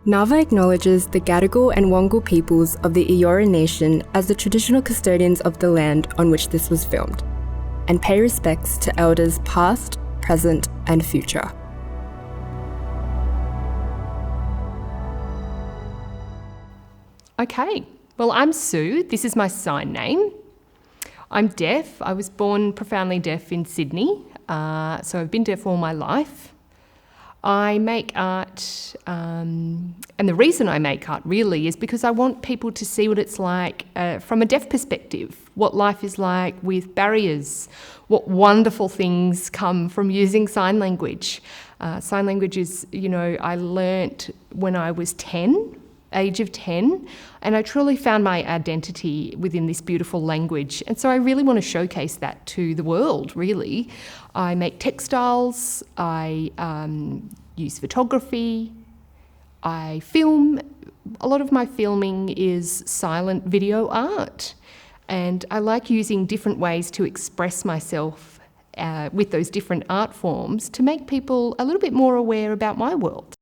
NAVA acknowledges the Gadigal and Wangal peoples of the Eora Nation as the traditional custodians of the land on which this was filmed, and pay respects to elders past, present, and future. Okay, well, I'm Sue. This is my sign name. I'm deaf. I was born profoundly deaf in Sydney, so I've been deaf all my life. I make art, and the reason I make art really is because I want people to see what it's like from a deaf perspective, what life is like with barriers, what wonderful things come from using sign language. Sign language is, I learnt when I was 10, age of 10, and I truly found my identity within this beautiful language. And so I really want to showcase that to the world, really. I make textiles, I use photography, I film. A lot of my filming is silent video art, and I like using different ways to express myself with those different art forms to make people a little bit more aware about my world.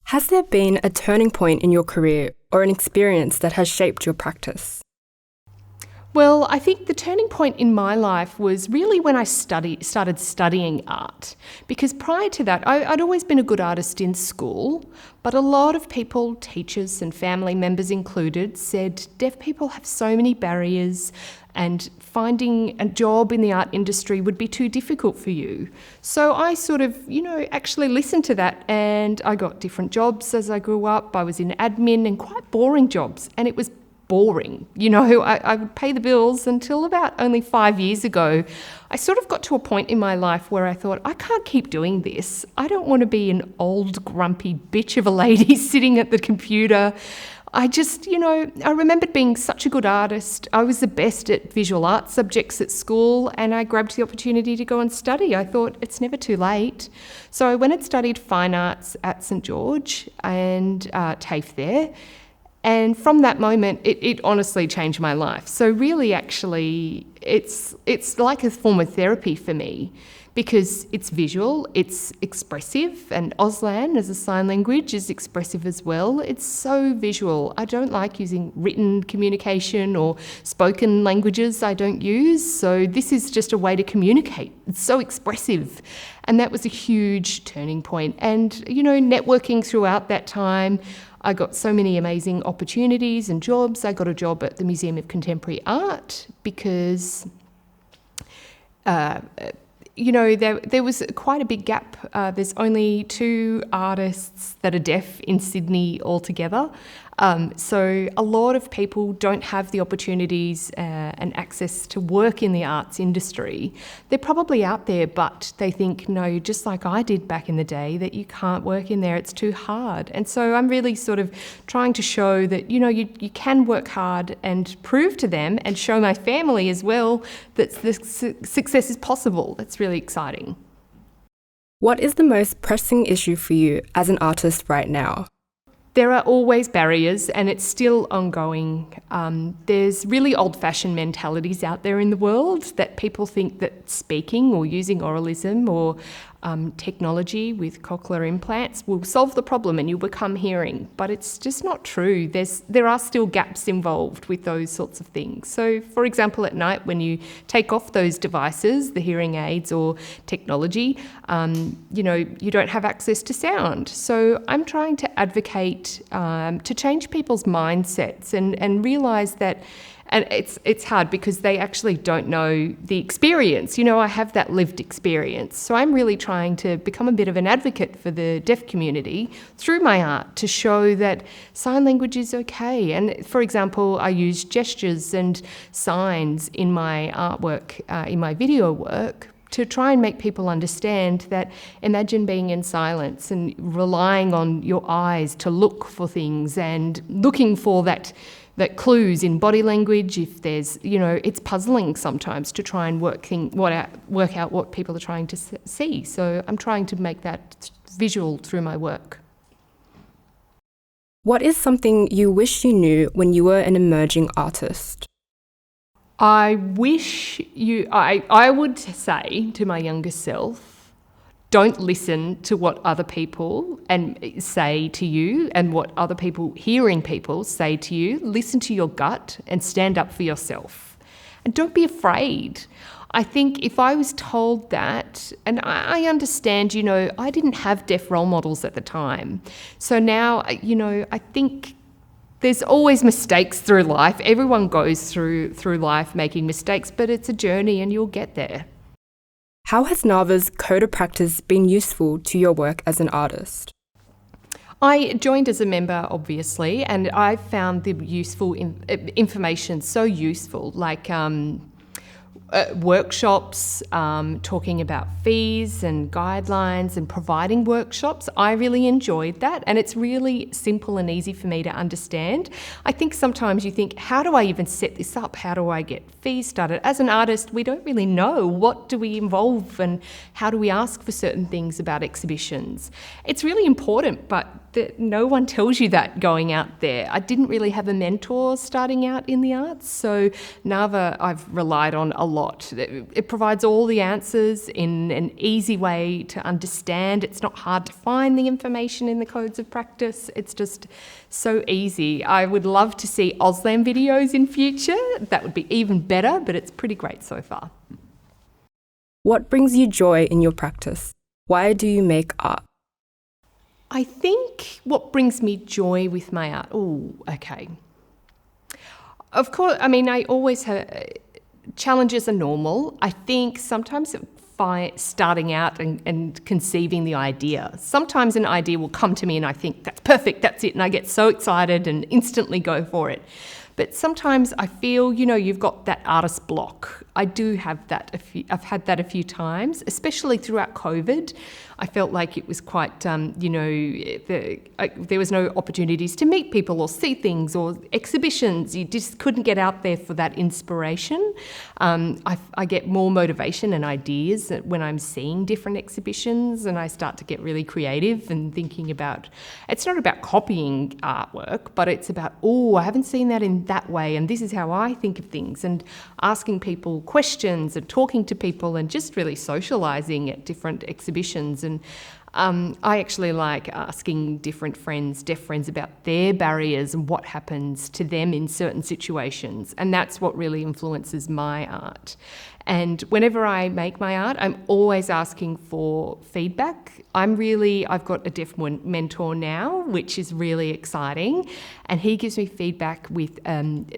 Has there been a turning point in your career or an experience that has shaped your practice? Well, I think the turning point in my life was really when I started studying art. Because prior to that, I'd always been a good artist in school, but a lot of people, teachers and family members included, said deaf people have so many barriers and finding a job in the art industry would be too difficult for you. So I sort of, actually listened to that, and I got different jobs as I grew up. I was in admin and quite boring jobs, and it was boring. I would pay the bills until about only 5 years ago. I sort of got to a point in my life where I thought, I can't keep doing this. I don't want to be an old grumpy bitch of a lady sitting at the computer. I just, I remembered being such a good artist. I was the best at visual arts subjects at school, and I grabbed the opportunity to go and study. I thought, it's never too late. So I went and studied fine arts at St George and TAFE there. And from that moment, it honestly changed my life. So really, actually, it's like a form of therapy for me, because it's visual, it's expressive, and Auslan as a sign language is expressive as well. It's so visual. I don't like using written communication or spoken languages I don't use, so this is just a way to communicate. It's so expressive. And that was a huge turning point. And, networking throughout that time, I got so many amazing opportunities and jobs. I got a job at the Museum of Contemporary Art because there was quite a big gap. There's only 2 artists that are deaf in Sydney altogether. So a lot of people don't have the opportunities and access to work in the arts industry. They're probably out there, but they think, no, just like I did back in the day, that you can't work in there, it's too hard. And so I'm really sort of trying to show that, you can work hard and prove to them, and show my family as well, that the success is possible. That's really exciting. What is the most pressing issue for you as an artist right now? There are always barriers, and it's still ongoing. There's really old-fashioned mentalities out there in the world that people think that speaking or using oralism or technology with cochlear implants will solve the problem and you'll become hearing. But it's just not true. There are still gaps involved with those sorts of things. So, for example, at night when you take off those devices, the hearing aids or technology, you don't have access to sound. So I'm trying to advocate to change people's mindsets and realise that. And it's hard because they actually don't know the experience. I have that lived experience. So I'm really trying to become a bit of an advocate for the deaf community through my art to show that sign language is okay. And for example, I use gestures and signs in my artwork, in my video work, to try and make people understand that imagine being in silence and relying on your eyes to look for things and looking for that clues in body language. If there's, it's puzzling sometimes to try and work out what people are trying to see. So I'm trying to make that visual through my work. What is something you wish you knew when you were an emerging artist? I would say to my younger self, Don't listen to what other people say to you and what other people, hearing people say to you. Listen to your gut and stand up for yourself. And don't be afraid. I think if I was told that, and I understand, I didn't have deaf role models at the time. So now, I think there's always mistakes through life. Everyone goes through life making mistakes, but it's a journey and you'll get there. How has NAVA's Code of Practice been useful to your work as an artist? I joined as a member, obviously, and I found the useful information so useful, like workshops, talking about fees and guidelines and providing workshops. I really enjoyed that, and it's really simple and easy for me to understand. I think sometimes you think, how do I even set this up? How do I get fees started? As an artist, we don't really know what do we involve and how do we ask for certain things about exhibitions. It's really important, but no one tells you that going out there. I didn't really have a mentor starting out in the arts, so NAVA I've relied on a lot. It provides all the answers in an easy way to understand. It's not hard to find the information in the codes of practice. It's just so easy. I would love to see Auslan videos in future. That would be even better, but it's pretty great so far. What brings you joy in your practice? Why do you make art? I think what brings me joy with my art, Of course, I always have, challenges are normal. I think sometimes starting out and conceiving the idea. Sometimes an idea will come to me and I think, that's perfect, that's it, and I get so excited and instantly go for it. But sometimes I feel, you've got that artist block. I do have that. I've had that a few times, especially throughout COVID. I felt like it was quite, there was no opportunities to meet people or see things or exhibitions. You just couldn't get out there for that inspiration. I get more motivation and ideas when I'm seeing different exhibitions, and I start to get really creative and thinking about, it's not about copying artwork, but it's about, I haven't seen that in that way, and this is how I think of things, and asking people questions and talking to people and just really socialising at different exhibitions. And I actually like asking deaf friends about their barriers and what happens to them in certain situations. And that's what really influences my art. And whenever I make my art, I'm always asking for feedback. I've got a deaf mentor now, which is really exciting. And he gives me feedback with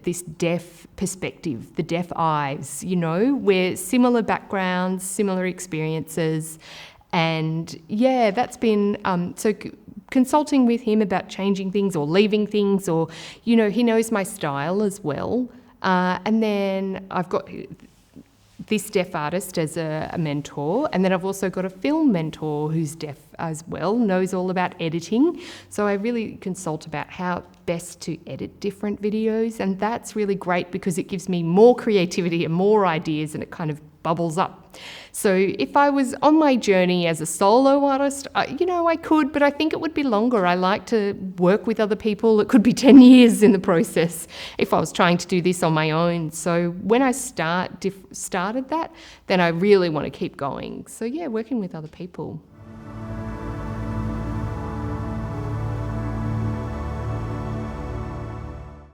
this deaf perspective, the deaf eyes, we're similar backgrounds, similar experiences. And that's been, consulting with him about changing things or leaving things, or, he knows my style as well. And then I've got this deaf artist as a mentor, and then I've also got a film mentor who's deaf as well, knows all about editing. So I really consult about how best to edit different videos, and that's really great because it gives me more creativity and more ideas, and it kind of bubbles up. So if I was on my journey as a solo artist, I could, but I think it would be longer. I like to work with other people. It could be 10 years in the process if I was trying to do this on my own. So when I started that, then I really want to keep going. So working with other people.